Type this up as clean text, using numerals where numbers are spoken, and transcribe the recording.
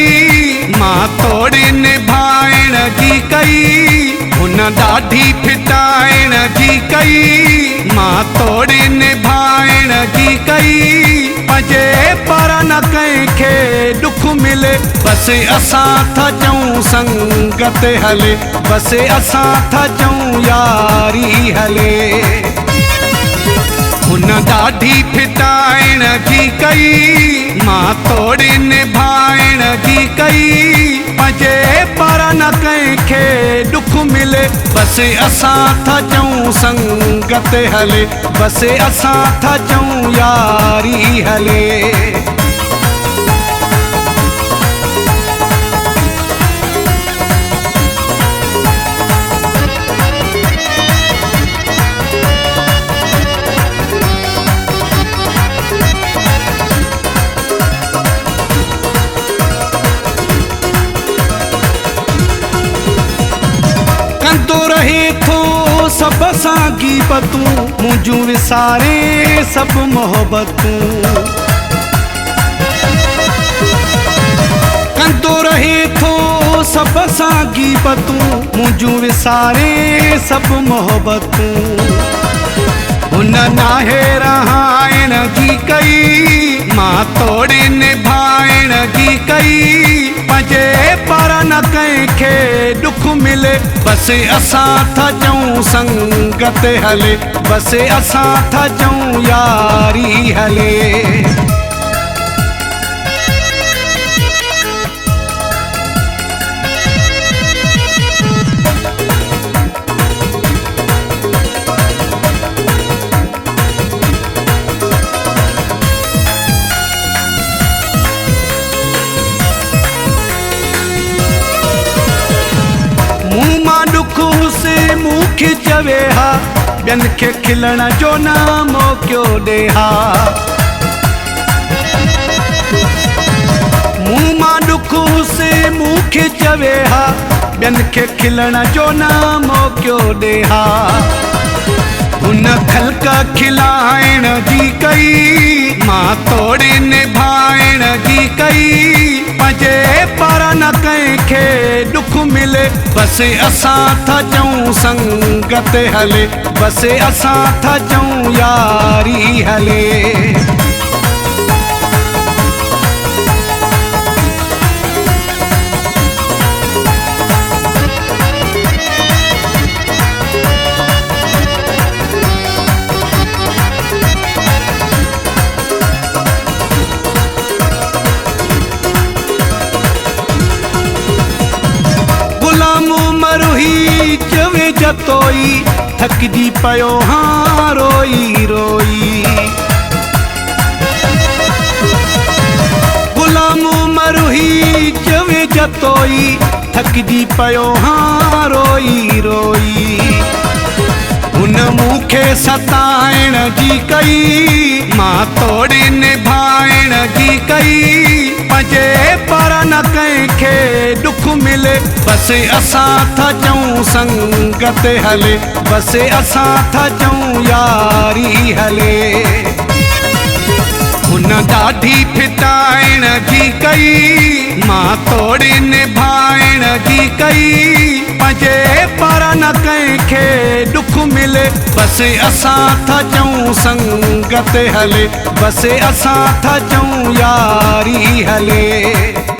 कई मां तोड़े निभाइण जी कई हुन ॾाढी फिटाइण जी कई मां तोड़े निभाइण जी कई पंहिंजे पर न कंहिंखे दुख मिले बसि असां था चऊं संगत हले बसि असां था चऊं यारी हले हुन ॾाढी फिटाइण जी कई मां तोड़े निभाइण जी कई पंहिंजे पर न कंहिंखे दुख मिले बसि असां था चऊं संगत हले बसि असां था चऊं यारी हले कंदो रहे थो सब सां गीबतूं मुंहिंजूं विसारे सभु मोहबतूं कंदो रहे थो सब सां गीबतूं मुंहिंजूं विसारे सभु मोहबतूं हुन नाहे रहाइण जी कई मां तोड़े निभाइण जी कई पंहिंजे पर न कंहिंखे दुख मिले बसि असां था चऊं संगत हले बसि असां था चऊं यारी हले मुंहुं मां दुख से मूंखे चवे हा ॿियनि खे खिलण जो न मौक़ो ॾे हा मुंहुं मां दुख से मूंखे चवे हा ॿियनि खे खिलण जो न मौक़ो ॾे हा हुन ख़ल्क़ खिलाइण जी कई मां तोड़े निभाइण जी कई पंहिंजे पर न कंहिंखे दुख मिले बसि असां था चऊं संगत हले बसि असां था चऊं यारी हले मरुही चवे जतोई थकजी पियो हाँ रोई रोई गुलाम मरुही चवे जतोई थकजी पियो हाँ रोई रोई हुन मूंखे सताइण जी कई मां तोड़े निभाइण जी कई पंहिंजे पर न कंहिंखे दुख मिले बसि असां था चऊं संगत, संगत हले, बसि असां था चऊं यारी हले। हुन ॾाढी फिटाइण जी कई, मां तोड़े निभाइण जी कई, पंहिंजे पर न कंहिंखे दुख मिले, बसि असां था चऊं संगत हले, बसि असां था चऊं यारी हले।